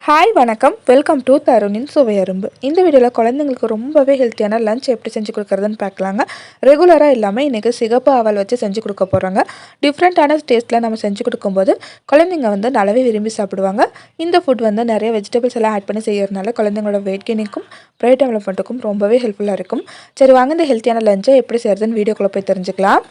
Hi வணக்கம், welcome to தருணின் சுவையரும்பு. இந்த வீடியோவில் குழந்தைங்களுக்கு ரொம்பவே ஹெல்த்தியான லஞ்ச் எப்படி செஞ்சு கொடுக்குறதுன்னு பார்க்கலாங்க. ரெகுலராக இல்லாமல் இன்றைக்கி சிகப்பு அவல் வச்சு செஞ்சு கொடுக்க போகிறாங்க. டிஃப்ரெண்ட்டான டேஸ்ட்டில் நம்ம செஞ்சு கொடுக்கும்போது குழந்தைங்க நல்லாவே விரும்பி சாப்பிடுவாங்க. இந்த ஃபுட் நிறைய வெஜிடபிள்ஸ் எல்லாம் ஆட் பண்ணி செய்யறதுனால குழந்தைங்களோட வெயிட் கெயினுக்கும் பிரைட் டெவலப்மெண்ட்டுக்கும் ரொம்பவே ஹெல்ப்ஃபுல்லாக இருக்கும். சரி வாங்க, இந்த ஹெல்த்தியான லஞ்சை எப்படி செய்கிறதுன்னு வீடியோக்குள்ளே போய் தெரிஞ்சுக்கலாம்.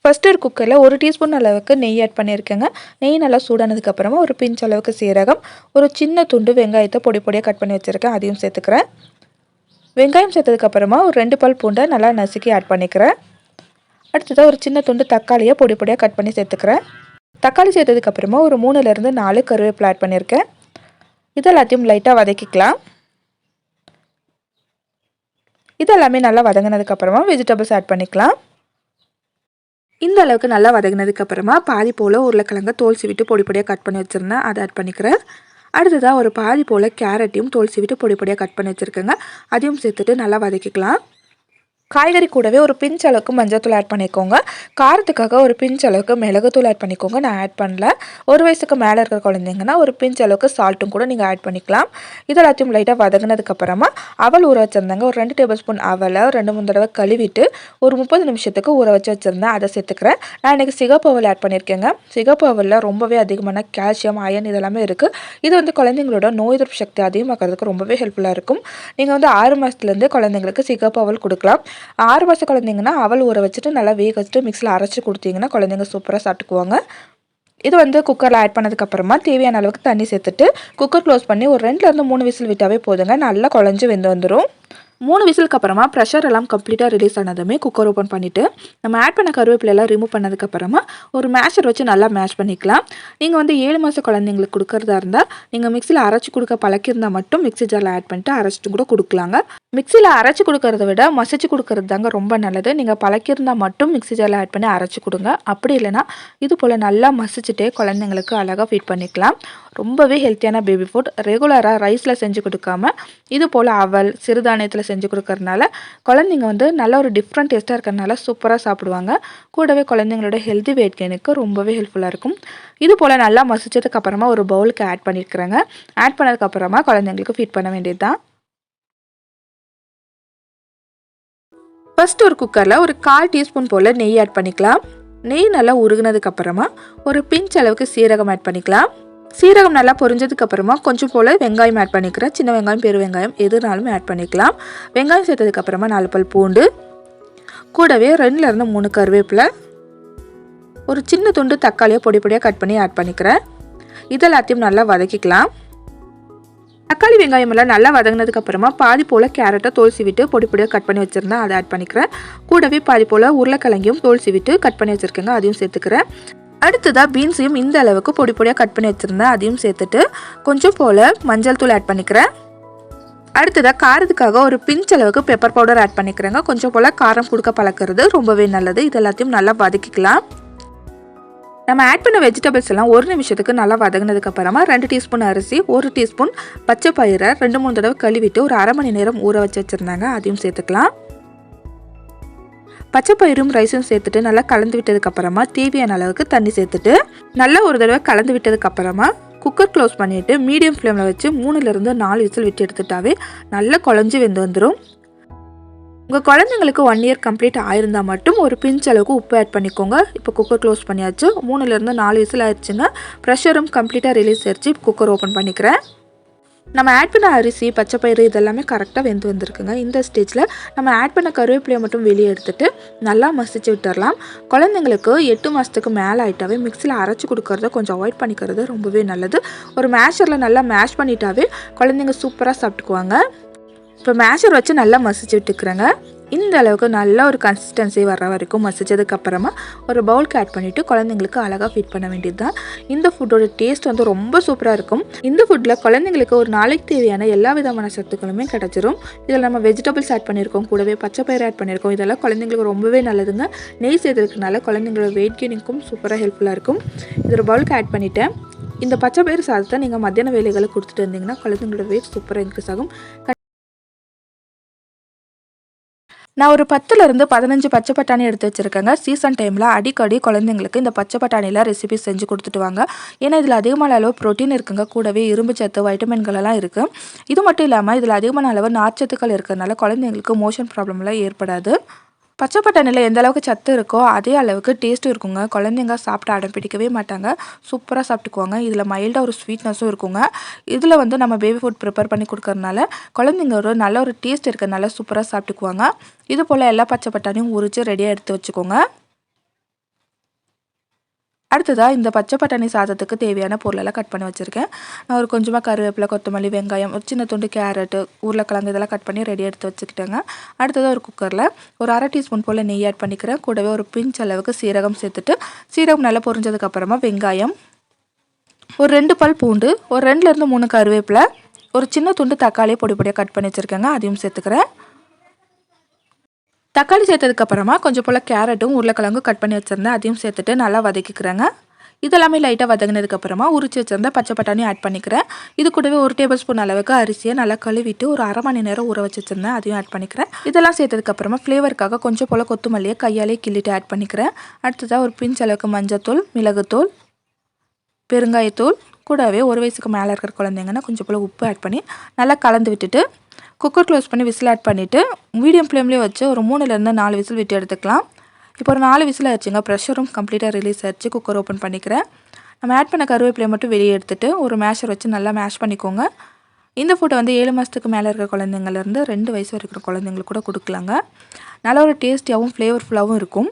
ஃபஸ்ட்டு ஒரு குக்கரில் 1 டீஸ்பூன் அளவுக்கு நெய் ஆட் பண்ணியிருக்கேங்க. நெய் நல்லா சூடானதுக்கப்புறமா ஒரு பிஞ்ச் அளவுக்கு சீரகம், ஒரு சின்ன துண்டு வெங்காயத்தை பொடி பொடியாக கட் பண்ணி வச்சுருக்கேன், அதையும் சேர்த்துக்கிறேன். வெங்காயம் சேர்த்ததுக்கப்புறமா ஒரு 2 பல் பூண்டை நல்லா நசுக்கி ஆட் பண்ணிக்கிறேன். அடுத்ததாக ஒரு சின்ன துண்டு தக்காளியை பொடி பொடியாக கட் பண்ணி சேர்த்துக்கிறேன். தக்காளி சேர்த்ததுக்கப்புறமா ஒரு 3லேருந்து 4 கருவேப்பிலை ஆட் பண்ணியிருக்கேன். இதெல்லாத்தையும் லைட்டாக வதக்கிக்கலாம். இதெல்லாமே நல்லா வதங்கினதுக்கப்புறமா வெஜிடபிள்ஸ் ஆட் பண்ணிக்கலாம். இந்த அளவுக்கு நல்லா வதங்கினதுக்கப்புறமா பாதி போல் உருளைக்கிழங்க தோல் சீவிட்டு பொடி பொடியாக கட் பண்ணி வச்சுருந்தேன், அதை ஆட் பண்ணிக்கிறேன். அடுத்ததாக ஒரு பாதி போல் கேரட்டையும் தோல் சீவிட்டு பொடி பொடியாக கட் பண்ணி வச்சுருக்கேங்க, அதையும் சேர்த்துட்டு நல்லா வதக்கிக்கலாம். காய்கறி கூடவே ஒரு பிஞ்ச் அளவுக்கு மஞ்சள்தூள் ஆட் பண்ணிக்கோங்க. காரத்துக்காக ஒரு பிஞ்ச் அளவுக்கு மிளகுத்தூள் ஆட் பண்ணிக்கோங்க, நான் ஆட் பண்ணல. 1 வயசுக்கு மேலே இருக்கிற குழந்தைங்கன்னா ஒரு பிஞ்ச் அளவுக்கு சால்ட்டும் கூட நீங்கள் ஆட் பண்ணிக்கலாம். இதெல்லாத்தையும் லைட்டாக வதங்கினதுக்கப்புறமா அவல் ஊற வச்சுருந்தாங்க. ஒரு 2 டேபிள் ஸ்பூன் அவலை 2-3 தடவை கழுவிட்டு ஒரு 30 நிமிஷத்துக்கு ஊற வச்சு வச்சுருந்தேன், அதை சேர்த்துக்கிறேன். நான் இன்றைக்கி சிகப்பு அவல் ஆட் பண்ணியிருக்கேங்க. சிகப்பு அவலில் ரொம்பவே அதிகமான கால்சியம், அயன் இதெல்லாமே இருக்குது. இது குழந்தைங்களோட நோய் எதிர்ப்பு சக்தி அதிகமாக்கிறதுக்கு ரொம்பவே ஹெல்ப்ஃபுல்லாக இருக்கும். நீங்கள் 6 மாதத்துலேருந்து குழந்தைங்களுக்கு சிகப்பு அவல் கொடுக்கலாம். 6 மாத குழந்தைங்கன்னா அவல் ஊற வச்சுட்டு நல்லா வேக வச்சுட்டு மிக்ஸில் அரைச்சி கொடுத்தீங்கன்னா குழந்தைங்க சூப்பராக சாப்பிட்டுக்குவாங்க. இது குக்கரில் ஆட் பண்ணதுக்கப்புறமா தேவையான அளவுக்கு தண்ணி சேர்த்துட்டு குக்கர் க்ளோஸ் பண்ணி ஒரு 2லேருந்து 3 விசில் விட்டாவே போதுங்க. நல்லா குழஞ்சி வெந்து வந்துடும். 3 விசிலுக்கு அப்புறமா ப்ரெஷர் எல்லாம் கம்ப்ளீட்டாக ரிலீஸ் ஆனதுமே குக்கர் ஓப்பன் பண்ணிவிட்டு நம்ம ஆட் பண்ண கருவேப்பிலையெல்லாம் ரிமூவ் பண்ணதுக்கப்புறமா ஒரு மேஷர் வச்சு நல்லா மேஷ் பண்ணிக்கலாம். நீங்கள் 7 மாத குழந்தைங்களுக்கு கொடுக்குறதா இருந்தால் நீங்கள் மிக்சியில் அரைச்சி கொடுக்க பழக்கியிருந்தால் மட்டும் மிக்ஸி ஜாரில் ஆட் பண்ணிட்டு அரைச்சிட்டு கூட கொடுக்கலாங்க. மிக்சியில் அரைச்சி கொடுக்கறத விட மசிச்சு கொடுக்கறது தாங்க ரொம்ப நல்லது. நீங்கள் பழக்கியிருந்தால் மட்டும் மிக்ஸி ஜாரில் ஆட் பண்ணி அரைச்சி கொடுங்க. அப்படி இல்லைனா இது போல் நல்லா மசிச்சுட்டே குழந்தைங்களுக்கு அழகாக ஃபீட் பண்ணிக்கலாம். ரொம்பவே ஹெல்த்தியான பேபி ஃபுட். ரெகுலராக ரைஸில் செஞ்சு கொடுக்காம இது போல் அவல் சிறுதானியத்தில் செஞ்சு கொடுக்கறதுனால குழந்தைங்க நல்ல ஒரு டிஃப்ரெண்ட் டேஸ்ட்டாக இருக்கிறதுனால சூப்பராக சாப்பிடுவாங்க. கூடவே குழந்தைங்களோட ஹெல்த்தி வெயிட் கெயினுக்கு ரொம்பவே ஹெல்ப்ஃபுல்லாக இருக்கும். இது போல் நல்லா மசிச்சதுக்கப்புறமா ஒரு பவுலுக்கு ஆட் பண்ணியிருக்கிறேங்க. ஆட் பண்ணதுக்கப்புறமா குழந்தைங்களுக்கு ஃபீட் பண்ண வேண்டியது தான். ஃபஸ்ட்டு ஒரு குக்கரில் ஒரு 1/4 டீஸ்பூன் போல் நெய் ஆட் பண்ணிக்கலாம். நெய் நல்லா உருகுனதுக்கப்புறமா ஒரு பிஞ்ச் அளவுக்கு சீரகம் ஆட் பண்ணிக்கலாம். சீரகம் நல்லா பொரிஞ்சதுக்கப்புறமா கொஞ்சம் போல் வெங்காயம் ஆட் பண்ணிக்கிறேன். சின்ன வெங்காயம் பெரு வெங்காயம் எதுனாலுமே ஆட் பண்ணிக்கலாம். வெங்காயம் சேர்த்ததுக்கப்புறமா 4 பல் பூண்டு, கூடவே 2லேருந்து 3 கருவேப்பிலை, ஒரு சின்ன துண்டு தக்காளியை பொடி பொடியாக கட் பண்ணி ஆட் பண்ணிக்கிறேன். இதெல்லாத்தையும் நல்லா வதக்கிக்கலாம். தக்காளி வெங்காயம் எல்லாம் நல்லா வதங்கினதுக்கப்புறமா பாதி போல் கேரட்டை தோல் சீவிட்டு பொடி பொடியாக கட் பண்ணி வச்சுருந்தேன், அதை ஆட் பண்ணிக்கிறேன். கூடவே பாதி போல் உருளைக்கிழங்கையும் தோல் சீவிட்டு கட் பண்ணி வச்சுருக்கேங்க, அதையும் சேர்த்துக்கிறேன். அடுத்ததாக பீன்ஸையும் இந்த அளவுக்கு பொடி பொடியாக கட் பண்ணி வச்சுருந்தேன், அதையும் சேர்த்துட்டு கொஞ்சம் போல் மஞ்சள் தூள் ஆட் பண்ணிக்கிறேன். அடுத்ததாக காரத்துக்காக ஒரு பிஞ்ச் அளவுக்கு பெப்பர் பவுடர் ஆட் பண்ணிக்கிறேங்க. கொஞ்சம் போல் காரம் கொடுக்க பழக்கிறது ரொம்பவே நல்லது. இது எல்லாத்தையும் நல்லா வதக்கிக்கலாம். நம்ம ஆட் பண்ண வெஜிடபிள்ஸ் எல்லாம் 1 நிமிஷத்துக்கு நல்லா வதங்கினதுக்கப்புறமா 2 டீஸ்பூன் அரிசி, 1 டீஸ்பூன் பச்சை பயிரை 2-3 தடவை கழுவிட்டு ஒரு அரை மணி நேரம் ஊற வச்சு வச்சுருந்தாங்க, அதையும் சேர்த்துக்கலாம். பச்சை பயிரும் ரைஸும் சேர்த்துட்டு நல்லா கலந்து விட்டதுக்கப்புறமா தேவையான அளவுக்கு தண்ணி சேர்த்துட்டு நல்லா ஒரு தடவை கலந்து விட்டதுக்கப்புறமா குக்கர் க்ளோஸ் பண்ணிவிட்டு மீடியம் ஃப்ளேமில் வச்சு 3லேருந்து 4 விசில் விட்டு எடுத்துட்டாவே நல்லா குழஞ்சி வெந்து வந்துடும். உங்கள் குழந்தைங்களுக்கு 1 இயர் கம்ப்ளீட் ஆயிருந்தால் மட்டும் ஒரு பிஞ்ச் அளவுக்கு உப்பு ஆட் பண்ணிக்கோங்க. இப்போ குக்கர் க்ளோஸ் பண்ணியாச்சு. 3லேருந்து 4 விசில் ஆயிடுச்சுங்க. ப்ரெஷரும் கம்ப்ளீட்டாக ரிலீஸ் ஆயிடுச்சு. குக்கர் ஓப்பன் பண்ணிக்கிறேன். நம்ம ஆட் பண்ண அரிசி பச்சை பயிறு இதெல்லாமே கரெக்டாக வெந்து வந்திருக்குங்க. இந்த ஸ்டேஜில் நம்ம ஆட் பண்ண கருவேப்பிலையை மட்டும் வெளியே எடுத்துகிட்டு நல்லா மசிச்சு விட்டுடலாம். குழந்தைங்களுக்கு 8 மாதத்துக்கு மேலே ஆகிட்டாவே மிக்ஸியில் அரைச்சி கொடுக்கறத கொஞ்சம் அவாய்ட் பண்ணிக்கிறது ரொம்பவே நல்லது. ஒரு மேஷரில் நல்லா மேஷ் பண்ணிட்டாவே குழந்தைங்க சூப்பராக சாப்பிட்டுக்குவாங்க. இப்போ மேஷர் வச்சு நல்லா மசிச்சு விட்டுக்கிறேங்க. இந்த அளவுக்கு நல்ல ஒரு கன்சிஸ்டன்சி வர வரைக்கும் மசிச்சதுக்கப்புறமா ஒரு பவுலுக்கு ஆட் பண்ணிவிட்டு குழந்தைங்களுக்கு அழகாக ஃபீட் பண்ண வேண்டியது தான். இந்த ஃபுட்டோட டேஸ்ட் ரொம்ப சூப்பராக இருக்கும். இந்த ஃபுட்டில் குழந்தைங்களுக்கு ஒரு நாளைக்கு தேவையான எல்லா விதமான சத்துக்களுமே கிடச்சிரும். இதில் நம்ம வெஜிடபிள்ஸ் ஆட் பண்ணியிருக்கோம், கூடவே பச்சை பயிர் ஆட் பண்ணியிருக்கோம். இதெல்லாம் குழந்தைங்களுக்கு ரொம்பவே நல்லதுங்க. நெய் சேர்த்துறதுனால குழந்தைங்களோட வெயிட் கெயினுக்கும் சூப்பராக ஹெல்ப்ஃபுல்லாக இருக்கும். இதில் பவுலுக்கு ஆட் பண்ணிவிட்டேன். இந்த பச்சை பயிர் சாதத்தை நீங்கள் மத்தியான வேலைகளை கொடுத்துட்டு இருந்தீங்கன்னா குழந்தைங்களோட வெயிட் சூப்பராக இன்க்ரீஸ் ஆகும். நான் ஒரு 10லேருந்து 15 பச்சை பட்டாணி எடுத்து வச்சுருக்கேங்க. சீசன் டைமில் அடிக்கடி குழந்தைங்களுக்கு இந்த பச்சை பட்டாணியில் ரெசிபி செஞ்சு கொடுத்துட்டு வாங்க. ஏன்னா இதில் அதிகமான அளவு ப்ரோட்டீன் இருக்குங்க. கூடவே இரும்பு சத்து, வைட்டமின்கள் எல்லாம் இருக்குது. இது மட்டும் இல்லாமல் இதில் அதிகமான அளவு நார்ச்சத்துக்கள் இருக்கிறதுனால குழந்தைங்களுக்கு மோஷன் ப்ராப்ளம்லாம் ஏற்படாது. பச்சை பட்டாணியில் எந்த அளவுக்கு சத்து இருக்கோ அதே அளவுக்கு டேஸ்ட்டும் இருக்குங்க. குழந்தைங்க சாப்பிட்டு அடம் பிடிக்கவே மாட்டாங்க. சூப்பராக சாப்பிட்டுக்குவாங்க. இதில் மைல்டாக ஒரு ஸ்வீட்னஸும் இருக்குங்க. இதில் வந்து நம்ம பேபி ஃபுட் ப்ரிப்பேர் பண்ணி கொடுக்கறதுனால குழந்தைங்க ஒரு நல்ல ஒரு டேஸ்ட் இருக்கிறதுனால சூப்பராக சாப்பிட்டுக்குவாங்க. இது போல் எல்லா பச்சை பட்டாணியும் உரித்து ரெடியாக எடுத்து வச்சுக்கோங்க. அடுத்ததாக இந்த பச்சை பட்டாணி சாதத்துக்கு தேவையான பொருளெல்லாம் கட் பண்ணி வச்சுருக்கேன். நான் ஒரு கொஞ்சமாக கருவேப்பிலை, கொத்தமல்லி, வெங்காயம், ஒரு சின்ன துண்டு கேரட்டு, உருளைக்கிழங்கு இதெல்லாம் கட் பண்ணி ரெடி எடுத்து வச்சுக்கிட்டேங்க. அடுத்ததாக ஒரு குக்கரில் ஒரு 1/2 டீஸ்பூன் போல் நெய் ஆட் பண்ணிக்கிறேன். கூடவே ஒரு பிஞ்ச் அளவுக்கு சீரகம் சேர்த்துட்டு, சீரகம் நல்லா பொரிஞ்சதுக்கப்புறமா வெங்காயம், ஒரு 2 பல் பூண்டு, ஒரு 2லேருந்து 3 கருவேப்பிலை, ஒரு சின்ன துண்டு தக்காளியை பொடி பொடியாக கட் பண்ணி வச்சுருக்கேங்க. அதையும் சேர்த்துக்கிறேன். தக்காளி சேர்த்ததுக்கப்புறமா கொஞ்சம் போல் கேரட்டும் உருளைக்கிழங்கும் கட் பண்ணி வச்சுருந்தேன். அதையும் சேர்த்துட்டு நல்லா வதக்கிக்கிறேங்க. இதெல்லாமே லைட்டாக வதங்கினதுக்கப்புறமா உரிச்சு வச்சுருந்த பச்சை பட்டாணி ஆட் பண்ணிக்கிறேன். இது கூடவே 1 டேபிள் ஸ்பூன் அளவுக்கு அரிசியை நல்லா கழுவிட்டு ஒரு 1/2 மணி நேரம் ஊற வச்சு வச்சுருந்தேன். அதையும் ஆட் பண்ணிக்கிறேன். இதெல்லாம் சேர்த்ததுக்கப்புறமா ஃப்ளேவருக்காக கொஞ்சம் போல் கொத்தமல்லியை கையாலே கிள்ளிட்டு ஆட் பண்ணிக்கிறேன். அடுத்ததாக ஒரு பிஞ்ச் அளவுக்கு மஞ்சத்தூள், மிளகுத்தூள், பெருங்காயத்தூள், கூடவே 1 வயசுக்கு மேலே இருக்கிற குழந்தைங்கன்னா கொஞ்சம் போல் உப்பு ஆட் பண்ணி நல்லா கலந்து விட்டுட்டு குக்கர் க்ளோஸ் பண்ணி விசில் ஆட் பண்ணிவிட்டு மீடியம் ஃப்ளேம்லேயே வச்சு ஒரு 3லேருந்து 4 விசில் விட்டு எடுத்துக்கலாம். இப்போ ஒரு 4 விசில் ஆச்சுங்க. ப்ரெஷரும் கம்ப்ளீட்டாக ரிலீஸ் ஆச்சு. குக்கர் ஓப்பன் பண்ணிக்கிறேன். நம்ம ஆட் பண்ண கருவேப்பிலையை மட்டும் வெளியே எடுத்துகிட்டு ஒரு மேஷர் வச்சு நல்லா மேஷ் பண்ணிக்கோங்க. இந்த ஃபுட்டை வந்து 7 மாதத்துக்கு மேலே இருக்கிற குழந்தைங்கள்லேருந்து 2 வயசு இருக்கிற குழந்தைங்களுக்கு கூட கொடுக்கலாங்க. நல்ல ஒரு டேஸ்டியாகவும் ஃப்ளேவர்ஃபுல்லாகவும் இருக்கும்.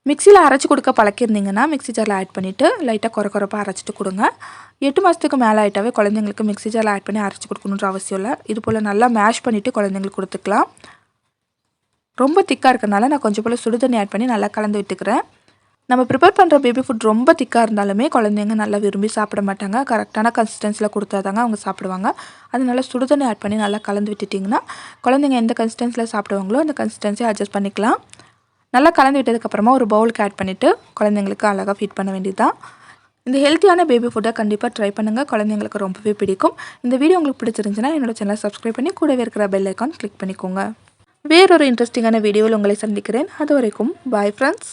மிக்சியில் அரைச்சி கொடுக்க பழக்கியிருந்தீங்கன்னா மிக்ஸி ஜாரில் ஆட் பண்ணிவிட்டு லைட்டாக குறைப்பாக அரைச்சிட்டு கொடுங்க. 8 மாதத்துக்கு மேலே ஆகிட்டாவே குழந்தைங்களுக்கு மிக்ஸி ஜாரில் ஆட் பண்ணி அரைச்சி கொடுக்கணுன்ற அவசியம் இல்லை. இது போல் நல்லா மேஷ் பண்ணிவிட்டு குழந்தைங்களுக்கு கொடுத்துக்கலாம். ரொம்ப திக்காக இருக்கிறனால நான் கொஞ்சம் போல் சுடுதண்ணி ஆட் பண்ணி நல்லா கலந்து விட்டுக்கிறேன். நம்ம ப்ரிப்பேர் பண்ணுற பேபி ஃபுட் ரொம்ப திக்காக இருந்தாலுமே குழந்தைங்க நல்லா விரும்பி சாப்பிட மாட்டாங்க. கரெக்டான கன்சிஸ்டன்சியில் கொடுத்தா தாங்க அவங்க சாப்பிடுவாங்க. அதனால சுடுதண்ணி ஆட் பண்ணி நல்லா கலந்து விட்டுட்டிங்கன்னா குழந்தைங்க எந்த கன்சிஸ்டன்சியில் சாப்பிடுவாங்களோ அந்த கன்சிஸ்டன்சியை அட்ஜஸ்ட் பண்ணிக்கலாம். நல்லா கலந்து விட்டதுக்கப்புறமா ஒரு பவுலுக்கு ஆட் பண்ணிவிட்டு குழந்தைங்களுக்கு அழகாக ஃபீட் பண்ண வேண்டியது தான். இந்த ஹெல்த்தியான பேபி ஃபுட்டை கண்டிப்பாக ட்ரை பண்ணுங்கள். குழந்தைங்களுக்கு ரொம்பவே பிடிக்கும். இந்த வீடியோ உங்களுக்கு பிடிச்சிருந்துச்சுன்னா என்னோட சேனலை சப்ஸ்கிரைப் பண்ணி கூடவே இருக்கிற பெல் ஐக்கான் கிளிக் பண்ணிக்கோங்க. வேறொரு இன்ட்ரெஸ்டிங்கான வீடியோவில் உங்களை சந்திக்கிறேன். அது வரைக்கும் பாய் ஃப்ரெண்ட்ஸ்.